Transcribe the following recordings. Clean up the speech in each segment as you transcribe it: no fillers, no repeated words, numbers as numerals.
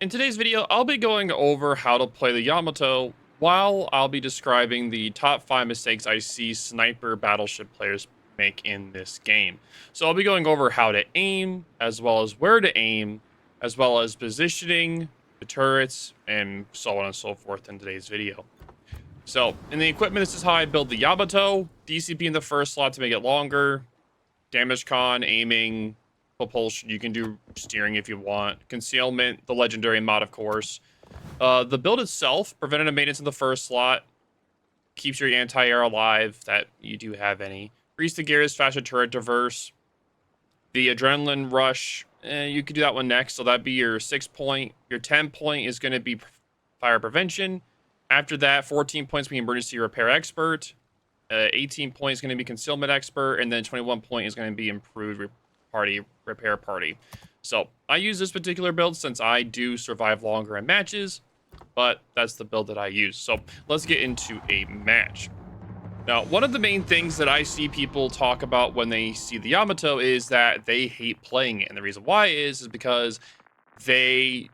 In today's video, I'll be going over how to play the Yamato while I'll be describing the top 5 mistakes I see Sniper Battleship players make in this game. So I'll be going over how to aim, as well as where to aim, as well as positioning the turrets, and so on and so forth in today's video. So, in the equipment, this is how I build the Yamato. DCP in the first slot to make it longer. Damage con, aiming, propulsion. You can do steering if you want. Concealment, the legendary mod, of course. The build itself, preventative maintenance in the first slot. Keeps your anti-air alive, that you do have any. Grease the gears, faster turret diverse. The adrenaline rush, you could do that one next. So that'd be your 6 point. Your 10 point is going to be fire prevention. After that, 14 points will be emergency repair expert. 18 points is going to be concealment expert, and then 21 point is going to be improved repair party. So I use this particular build since I do survive longer in matches, but that's the build that I use. So let's get into a match. Now, one of the main things that I see people talk about when they see the Yamato is that they hate playing it, and the reason why is because they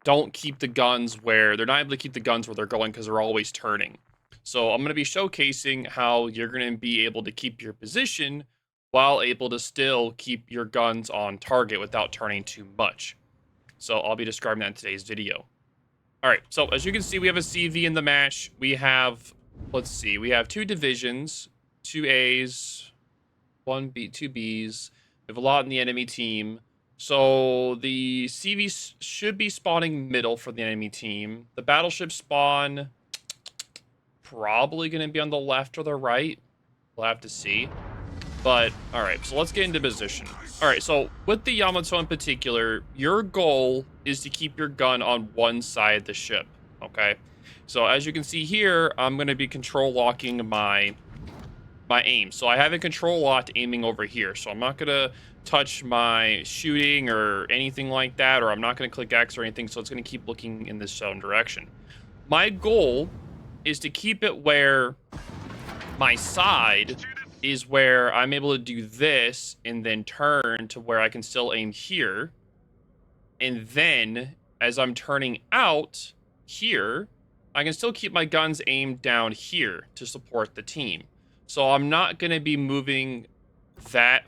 don't keep the guns where they're not able to keep the guns where they're going because they're always turning. So I'm going to be showcasing how you're going to be able to keep your position while able to still keep your guns on target without turning too much. So I'll be describing that in today's video. All right, so as you can see, we have a CV in the match. We have, let's see, we have 2 divisions, 2 A's, 1 B, 2 B's. We have a lot in the enemy team. So the CV should be spawning middle for the enemy team. The battleship spawn probably going to be on the left or the right. We'll have to see. But, all right, so let's get into position. All right, so with the Yamato in particular, your goal is to keep your gun on one side of the ship, okay? So as you can see here, I'm going to be control locking my aim. So I have it control locked aiming over here. So I'm not going to touch my shooting or anything like that, or I'm not going to click X or anything. So it's going to keep looking in this certain direction. My goal is to keep it where my side is where I'm able to do this and then turn to where I can still aim here. And then as I'm turning out here, I can still keep my guns aimed down here to support the team. So I'm not going to be moving that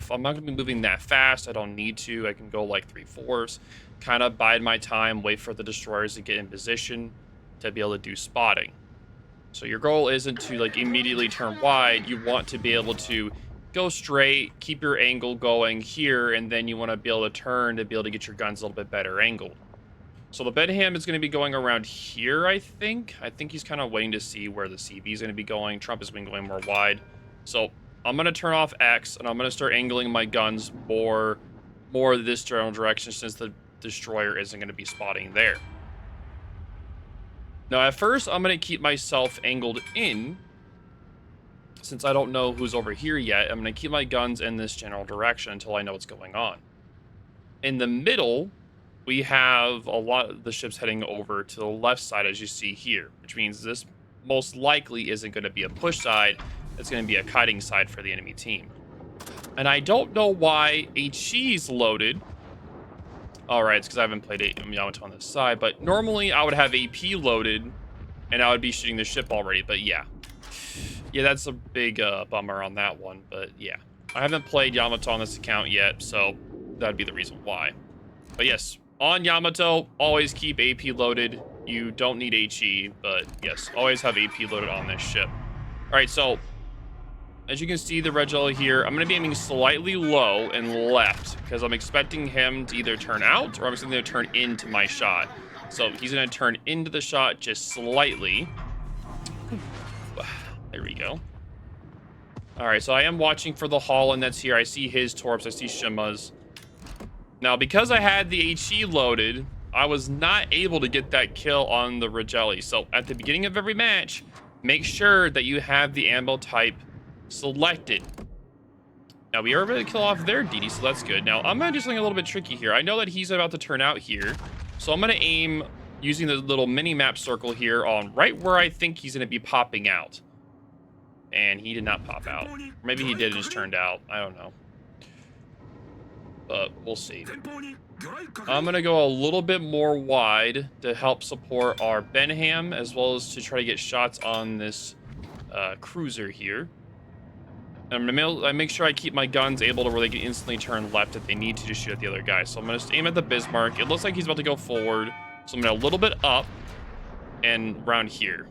fast. I don't need to. I can go like 3/4, kind of bide my time, wait for the destroyers to get in position to be able to do spotting. So your goal isn't to like immediately turn wide. You want to be able to go straight, keep your angle going here, and then you want to be able to turn to be able to get your guns a little bit better angled. So the Bedham is going to be going around here, I think. I think he's kind of waiting to see where the CV is going to be going. Trump has been going more wide. So I'm going to turn off X, and I'm going to start angling my guns more this general direction since the destroyer isn't going to be spotting there. Now, at first, I'm going to keep myself angled in. Since I don't know who's over here yet, I'm going to keep my guns in this general direction until I know what's going on. In the middle, we have a lot of the ships heading over to the left side, as you see here, which means this most likely isn't going to be a push side. It's going to be a kiting side for the enemy team. And I don't know why HE's loaded. All right, it's because I haven't played Yamato on this side, but normally I would have AP loaded and I would be shooting the ship already, but yeah. Yeah, that's a big bummer on that one, but yeah. I haven't played Yamato on this account yet, so that'd be the reason why. But yes, on Yamato, always keep AP loaded. You don't need HE, but yes, always have AP loaded on this ship. All right, so as you can see, the red jelly here, I'm going to be aiming slightly low and left because I'm expecting him to either turn out or I'm expecting him to turn into my shot. So he's going to turn into the shot just slightly. There we go. All right, so I am watching for the Holland that's here. I see his torps. I see Shima's. Now, because I had the HE loaded, I was not able to get that kill on the Regelli. So at the beginning of every match, make sure that you have the ammo type selected. Now, we are able to kill off their DD, so that's good. Now, I'm going to do something a little bit tricky here. I know that he's about to turn out here, so I'm going to aim using the little mini-map circle here on right where I think he's going to be popping out. And he did not pop out. Or maybe he did, it just turned out. I don't know. But we'll see. I'm going to go a little bit more wide to help support our Benham, as well as to try to get shots on this cruiser here. I'm going to make sure I keep my guns able to where they can instantly turn left if they need to shoot at the other guy. So I'm going to aim at the Bismarck. It looks like he's about to go forward. So I'm going to a little bit up and around here.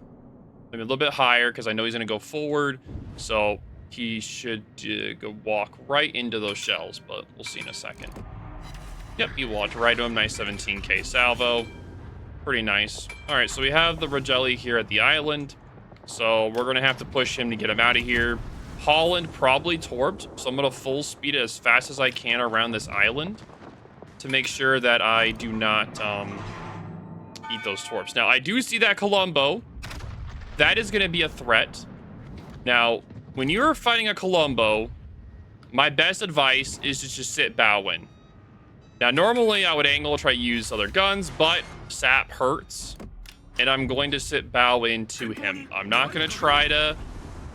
Maybe a little bit higher because I know he's going to go forward. So he should go walk right into those shells, but we'll see in a second. Yep, he walked right to him. Nice 17k salvo. Pretty nice. All right, so we have the Rajelli here at the island. So we're going to have to push him to get him out of here. Holland probably torped, so I'm going to full speed it as fast as I can around this island to make sure that I do not eat those torps. Now, I do see that Colombo. That is going to be a threat. Now, when you're fighting a Colombo, my best advice is to just sit bow in. Now, normally I would angle, try to use other guns, but sap hurts, and I'm going to sit bow into him. I'm not going to try to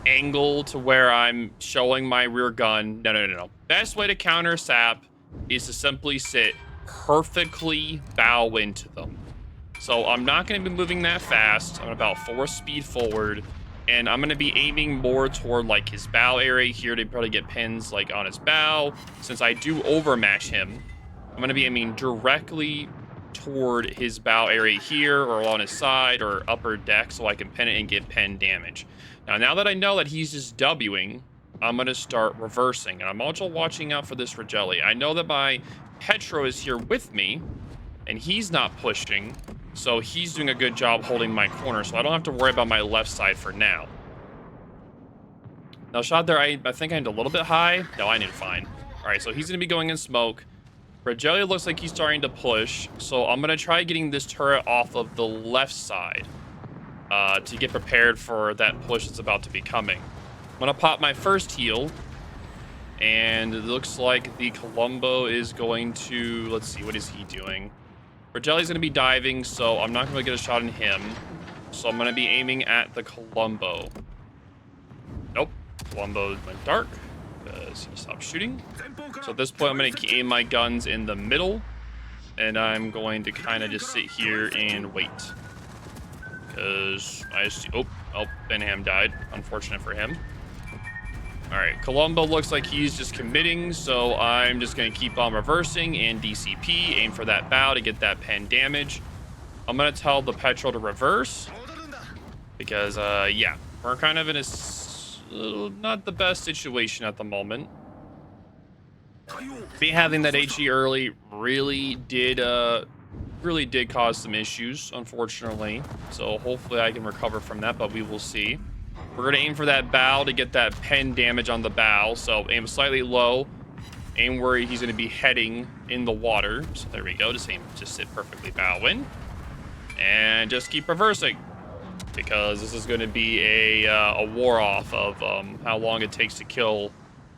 angle to where I'm showing my rear gun. No. Best way to counter sap is to simply sit perfectly bow into them. So I'm not going to be moving that fast. I'm about 4 speed forward, and I'm going to be aiming more toward like his bow area here to probably get pins like on his bow. Since I do overmatch him, I'm going to be aiming directly toward his bow area here or on his side or upper deck so I can pin it and get pen damage. Now that I know that he's just Wing, I'm going to start reversing. And I'm also watching out for this Rajelli. I know that my Petro is here with me, and he's not pushing. So he's doing a good job holding my corner, so I don't have to worry about my left side for now. Now, shot there, I think I aimed a little bit high. No, I did fine. All right, so he's going to be going in smoke. Rajelli looks like he's starting to push, so I'm going to try getting this turret off of the left side. To get prepared for that push that's about to be coming. I'm going to pop my first heal. And it looks like the Colombo is going to... Let's see, what is he doing? Rajelli's going to be diving, so I'm not going to get a shot on him. So I'm going to be aiming at the Colombo. Nope. Colombo went dark because he stopped shooting. So at this point, I'm going to aim my guns in the middle. And I'm going to kind of just sit here and wait. Because I just... Oh, Benham died. Unfortunate for him. Alright, Colombo looks like he's just committing, so I'm just going to keep on reversing and DCP, aim for that bow to get that pen damage. I'm going to tell the Petro to reverse. Because, yeah, we're kind of in a not the best situation at the moment. Me having that HE early really did cause some issues, unfortunately. So hopefully I can recover from that, but we will see. We're going to aim for that bow to get that pen damage on the bow. So aim slightly low. Aim where he's going to be heading in the water. So there we go. Just sit perfectly bow in. And just keep reversing. Because this is going to be a war-off of how long it takes to kill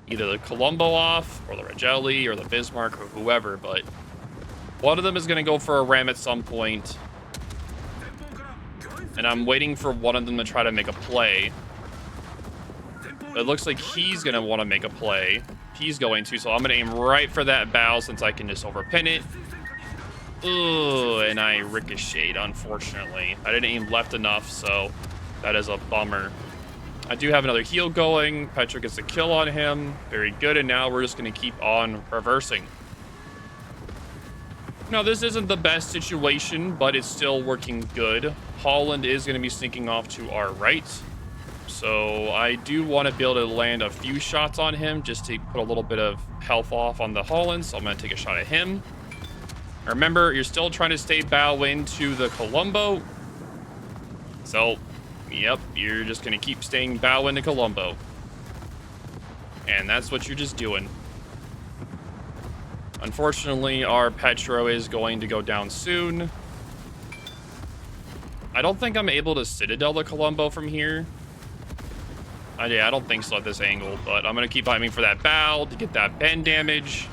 either the Colombo off, or the Rajelli, or the Bismarck, or whoever. But one of them is going to go for a ram at some point. And I'm waiting for one of them to try to make a play. It looks like he's going to want to make a play. He's going to, so I'm going to aim right for that bow since I can just overpin it. Ooh, and I ricocheted, unfortunately. I didn't aim left enough, so that is a bummer. I do have another heal going. Petro gets a kill on him. Very good, and now we're just going to keep on reversing. Now, this isn't the best situation, but it's still working good. Holland is going to be sneaking off to our right. So I do want to be able to land a few shots on him just to put a little bit of health off on the Holland. So I'm going to take a shot at him. Remember, you're still trying to stay bow into the Colombo. So, yep, you're just going to keep staying bow into Colombo. And that's what you're just doing. Unfortunately, our Petro is going to go down soon. I don't think I'm able to Citadel the Colombo from here. Yeah, I don't think so at this angle, but I'm going to keep aiming for that bow to get that bend damage.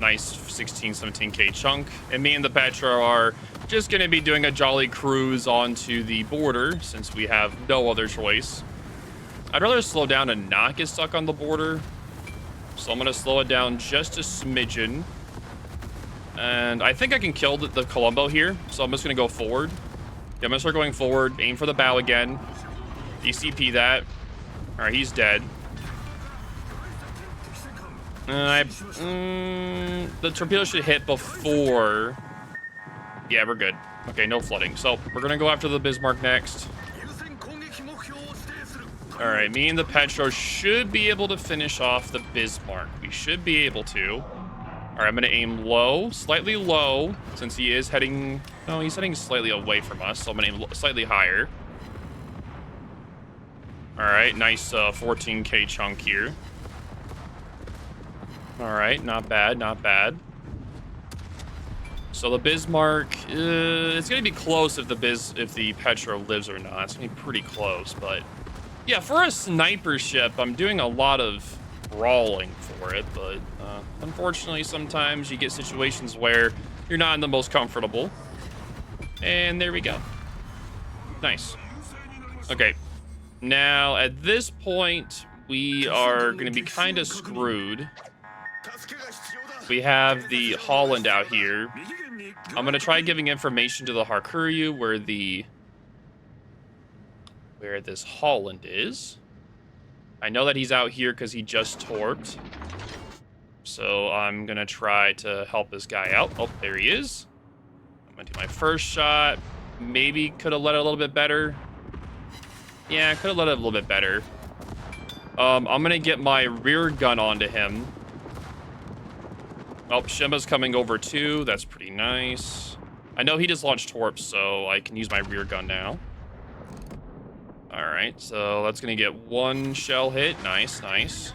Nice 16, 17k chunk. And me and the Petro are just going to be doing a jolly cruise onto the border since we have no other choice. I'd rather slow down and not get stuck on the border. So I'm going to slow it down just a smidgen. And I think I can kill the Columbo here, so I'm just going to go forward. Yeah, I'm going to start going forward, aim for the bow again. DCP that. All right, he's dead. The torpedo should hit before. Yeah, we're good. Okay, no flooding. So we're going to go after the Bismarck next. All right, me and the Petro should be able to finish off the Bismarck. We should be able to. All right, I'm going to aim low, slightly low, since he is heading... No, he's heading slightly away from us, so I'm going to aim slightly higher. All right, nice 14K chunk here. All right, not bad, not bad. So the Bismarck, it's going to be close if the Petro lives or not. It's going to be pretty close, but... Yeah, for a sniper ship, I'm doing a lot of brawling for it, but unfortunately, sometimes you get situations where you're not in the most comfortable. And there we go. Nice. Okay. Now, at this point, we are going to be kind of screwed. We have the Holland out here. I'm going to try giving information to the Hakuryu where this Holland is. I know that he's out here because he just torped. So I'm going to try to help this guy out. Oh, there he is. I'm going to do my first shot. Maybe could have let it a little bit better. Yeah, could have let it a little bit better. I'm going to get my rear gun onto him. Oh, Shima's coming over too. That's pretty nice. I know he just launched torps, so I can use my rear gun now. All right, so that's going to get one shell hit. Nice, nice.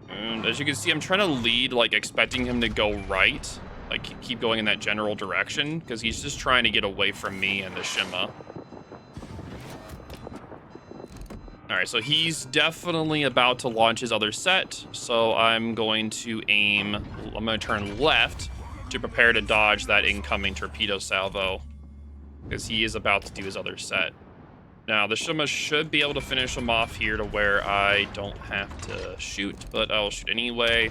And as you can see, I'm trying to lead, like, expecting him to go right. Like, keep going in that general direction, because he's just trying to get away from me and the Shima. All right, so he's definitely about to launch his other set, so I'm going to aim... I'm going to turn left to prepare to dodge that incoming torpedo salvo, because he is about to do his other set. Now, the Shima should be able to finish him off here to where I don't have to shoot, but I'll shoot anyway.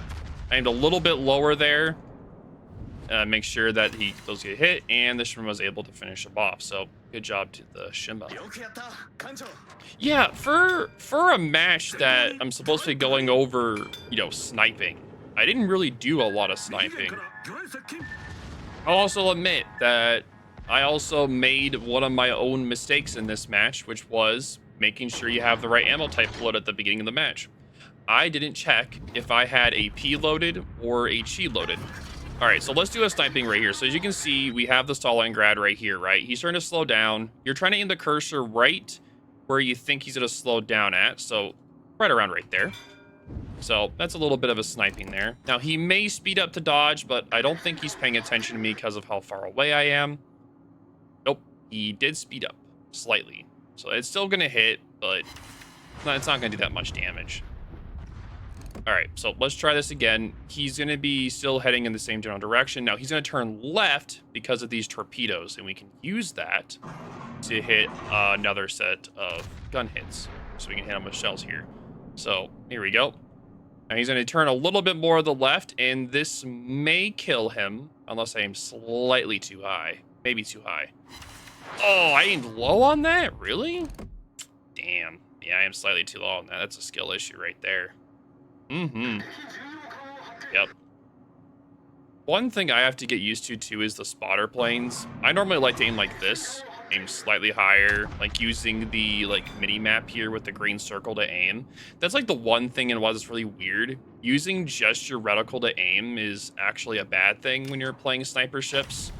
I aimed a little bit lower there. Make sure that those get hit, and the Shima was able to finish him off. So, good job to the Shima. Yeah, for a match that I'm supposed to be going over, you know, sniping, I didn't really do a lot of sniping. I'll also admit that I also made one of my own mistakes in this match, which was making sure you have the right ammo type loaded at the beginning of the match. I didn't check if I had a P loaded or a Chi loaded. All right, so let's do a sniping right here. So as you can see, we have the Stalingrad right here, right? He's starting to slow down. You're trying to aim the cursor right where you think he's going to slow down at. So right around right there. So that's a little bit of a sniping there. Now, he may speed up to dodge, but I don't think he's paying attention to me because of how far away I am. Nope, he did speed up slightly. So it's still going to hit, but it's not going to do that much damage. All right, so let's try this again. He's going to be still heading in the same general direction. Now, he's going to turn left because of these torpedoes, and we can use that to hit another set of gun hits. So we can hit him with shells here. So here we go. Now he's going to turn a little bit more to the left, and this may kill him unless I aim slightly too high. Maybe too high. Oh, I aimed low on that? Really? Damn. Yeah, I am slightly too low on that. That's a skill issue right there. Mm-hmm. Yep. One thing I have to get used to, too, is the spotter planes. I normally like to aim like this. Aim slightly higher, like using the mini map here with the green circle to aim. That's like the one thing in WoW that's really weird. Using just your reticle to aim is actually a bad thing when you're playing sniper ships.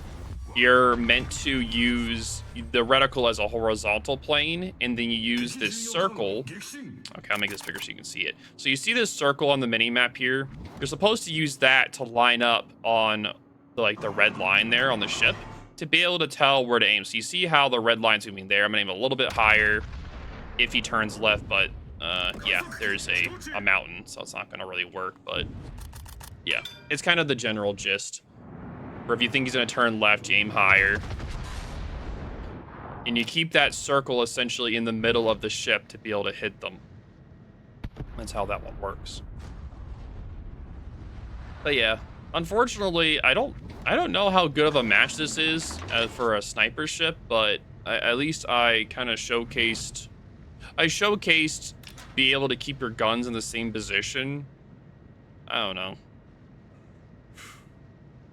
You're meant to use the reticle as a horizontal plane, and then you use this circle. Okay, I'll make this bigger so you can see it. So you see this circle on the mini map here. You're supposed to use that to line up on the red line there on the ship, to be able to tell where to aim. So you see how the red line's moving there. I'm gonna aim a little bit higher if he turns left, but yeah, there's a mountain, so it's not gonna really work, but yeah, it's kind of the general gist. Where if you think he's gonna turn left, you aim higher. And you keep that circle essentially in the middle of the ship to be able to hit them. That's how that one works. But yeah, Unfortunately, I don't know how good of a match this is for a sniper ship, but at least I kind of showcased. I showcased be able to keep your guns in the same position. I don't know.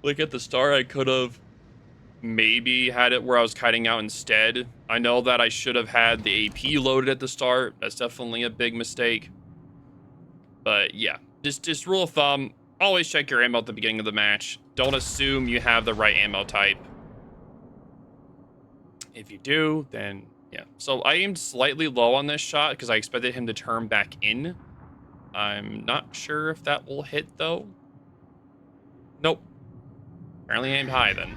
Like at the start, I could have maybe had it where I was kiting out instead. I know that I should have had the AP loaded at the start. That's definitely a big mistake. But yeah, just rule of thumb, always check your ammo at the beginning of the match. Don't assume you have the right ammo type. If you do, then yeah. So I aimed slightly low on this shot because I expected him to turn back in. I'm not sure if that will hit though. Nope. Apparently aimed high then.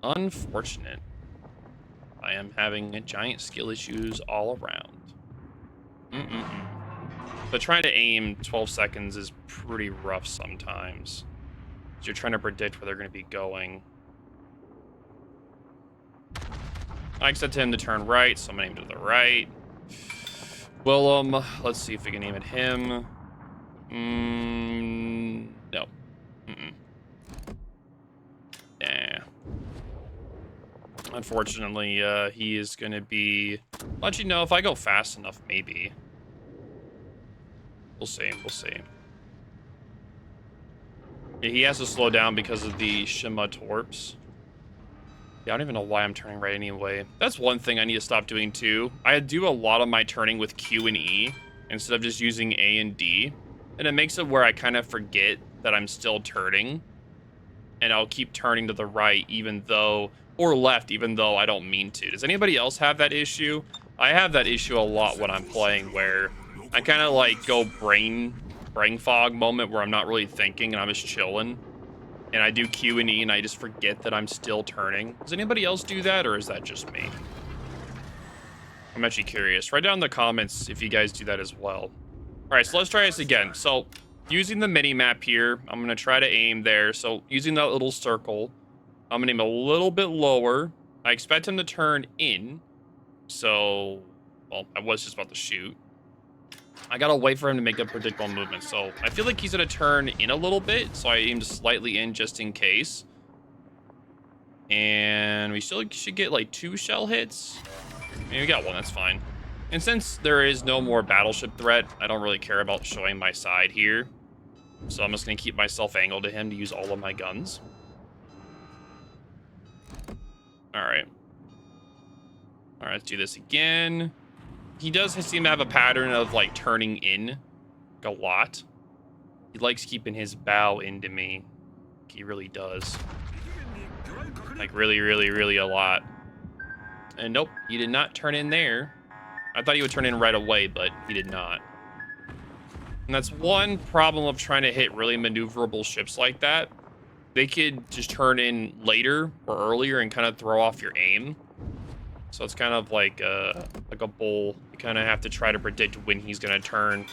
Unfortunate. I am having giant skill issues all around. But trying to aim 12 seconds is pretty rough sometimes. You're trying to predict where they're going to be going. I expect him to turn right, so I'm going to aim to the right. Well, let's see if we can aim at him. No. Nah. Unfortunately, he is going to be... I'll let you know if I go fast enough, maybe. We'll see. We'll see. Yeah, he has to slow down because of the Shima Torps. Yeah, I don't even know why I'm turning right anyway. That's one thing I need to stop doing too. I do a lot of my turning with Q and E instead of just using A and D. And it makes it where I kind of forget that I'm still turning. And I'll keep turning to the right even though, or left even though I don't mean to. Does anybody else have that issue? I have that issue a lot when I'm playing where I kind of like go brain fog moment where I'm not really thinking and I'm just chilling. And I do Q and E and I just forget that I'm still turning. Does anybody else do that or is that just me? I'm actually curious. Write down in the comments if you guys do that as well. All right, so let's try this again. So using the mini map here, I'm going to try to aim there. So using that little circle, I'm going to aim a little bit lower. I expect him to turn in. So, well, I was just about to shoot. I gotta wait for him to make a predictable movement. So I feel like he's gonna turn in a little bit. So I aimed slightly in just in case. And we still should get like 2 shell hits. Maybe we got 1, that's fine. And since there is no more battleship threat, I don't really care about showing my side here. So I'm just gonna keep myself angled to him to use all of my guns. All right. All right, let's do this again. He does seem to have a pattern of like turning in a lot. He likes keeping his bow into me. He really does. Like really a lot. And nope, he did not turn in there. I thought he would turn in right away, but he did not. And that's one problem of trying to hit really maneuverable ships like that. They could just turn in later or earlier and kind of throw off your aim. So it's kind of like a bull. You kind of have to try to predict when he's going to turn.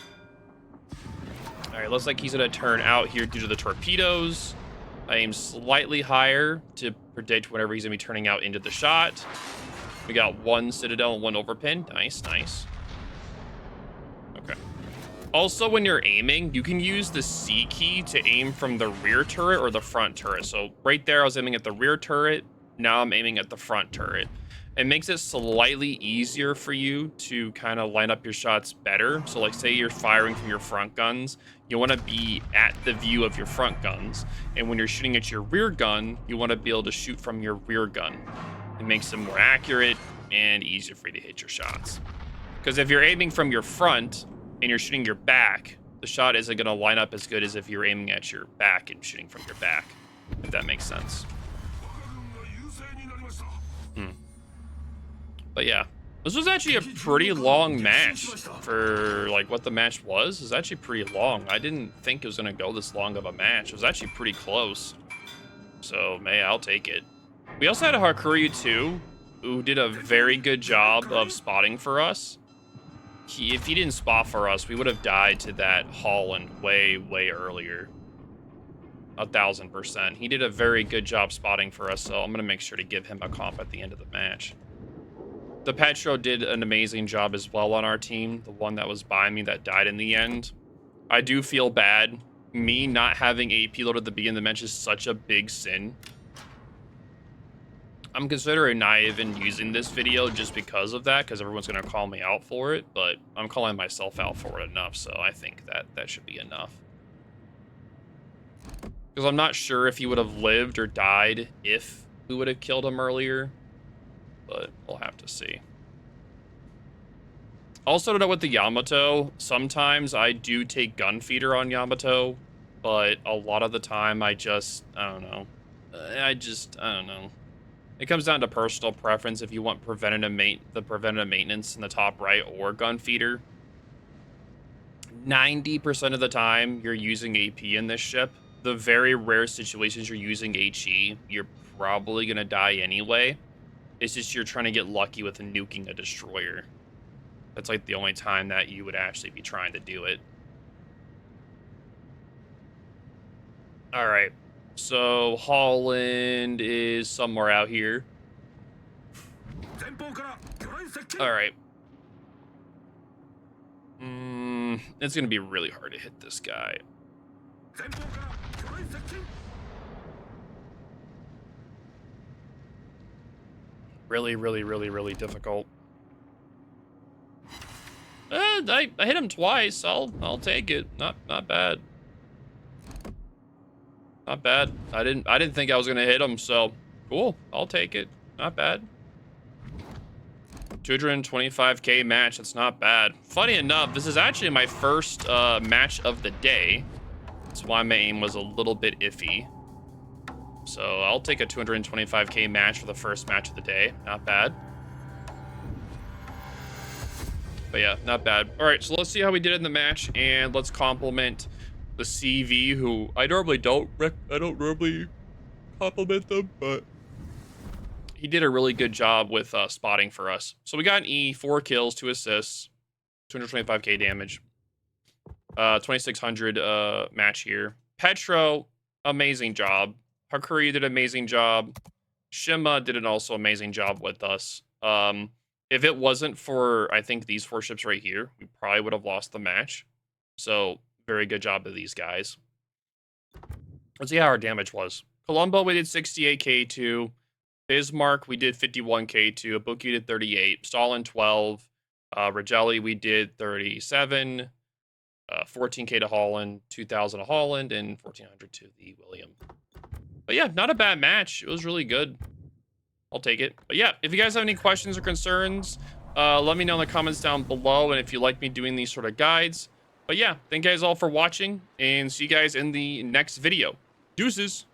All right, looks like he's going to turn out here due to the torpedoes. I aim slightly higher to predict whenever he's going to be turning out into the shot. We got 1 citadel and 1 overpin. Nice, nice. Okay. Also, when you're aiming, you can use the C key to aim from the rear turret or the front turret. So right there, I was aiming at the rear turret. Now I'm aiming at the front turret. It makes it slightly easier for you to kind of line up your shots better. So like say you're firing from your front guns, you want to be at the view of your front guns. And when you're shooting at your rear gun, you want to be able to shoot from your rear gun. It makes them more accurate and easier for you to hit your shots. Because if you're aiming from your front and you're shooting your back, the shot isn't going to line up as good as if you're aiming at your back and shooting from your back, if that makes sense. But yeah, this was actually a pretty long match for like what the match was. It was actually pretty long. I didn't think it was going to go this long of a match. It was actually pretty close. So, I'll take it. We also had a Hakuryu too, who did a very good job of spotting for us. If he didn't spot for us, we would have died to that Holland way earlier. 1000%. He did a very good job spotting for us, so I'm going to make sure to give him a comp at the end of the match. The Petro did an amazing job as well on our team. The one that was by me that died in the end. I do feel bad me not having AP loaded at the beginning of the match is such a big sin. I'm considering not even using this video just because of that, because everyone's going to call me out for it, but I'm calling myself out for it enough, so I think that should be enough. Because I'm not sure if he would have lived or died if we would have killed him earlier, but we'll have to see. Also, to know with the Yamato, sometimes I do take gun feeder on Yamato, but a lot of the time I don't know. I don't know. It comes down to personal preference if you want the preventative maintenance in the top right or gun feeder. 90% of the time you're using AP in this ship. The very rare situations you're using HE, you're probably going to die anyway. It's just you're trying to get lucky with nuking a destroyer. That's like the only time that you would actually be trying to do it. All right. So Holland is somewhere out here. All right. It's going to be really hard to hit this guy. Really, really, really, really difficult. I hit him twice. I'll take it. Not bad. Not bad. I didn't think I was gonna hit him, so cool. I'll take it. Not bad. 225k match. That's not bad. Funny enough, this is actually my first match of the day. That's why my aim was a little bit iffy. So I'll take a 225k match for the first match of the day. Not bad. But yeah, not bad. All right, so let's see how we did in the match, and let's compliment the CV, who I normally don't normally compliment them, but he did a really good job with spotting for us. So we got an E, 4 kills, 2 assists, 225k damage, 2600 match here. Petro, amazing job. Hakuri did an amazing job. Shima did an also amazing job with us. If it wasn't for, I think, these 4 ships right here, we probably would have lost the match. So, very good job of these guys. Let's see how our damage was. Colombo, we did 68k2. Bismarck, we did 51k2. Abuki did 38. Stalin, 12. Rajelli, we did 37. 14k to Holland, 2,000 to Holland, and 1,400 to the William. But yeah, not a bad match. It was really good. I'll take it. But yeah, if you guys have any questions or concerns, let me know in the comments down below, and if you like me doing these sort of guides. But yeah, thank you guys all for watching, and see you guys in the next video. Deuces.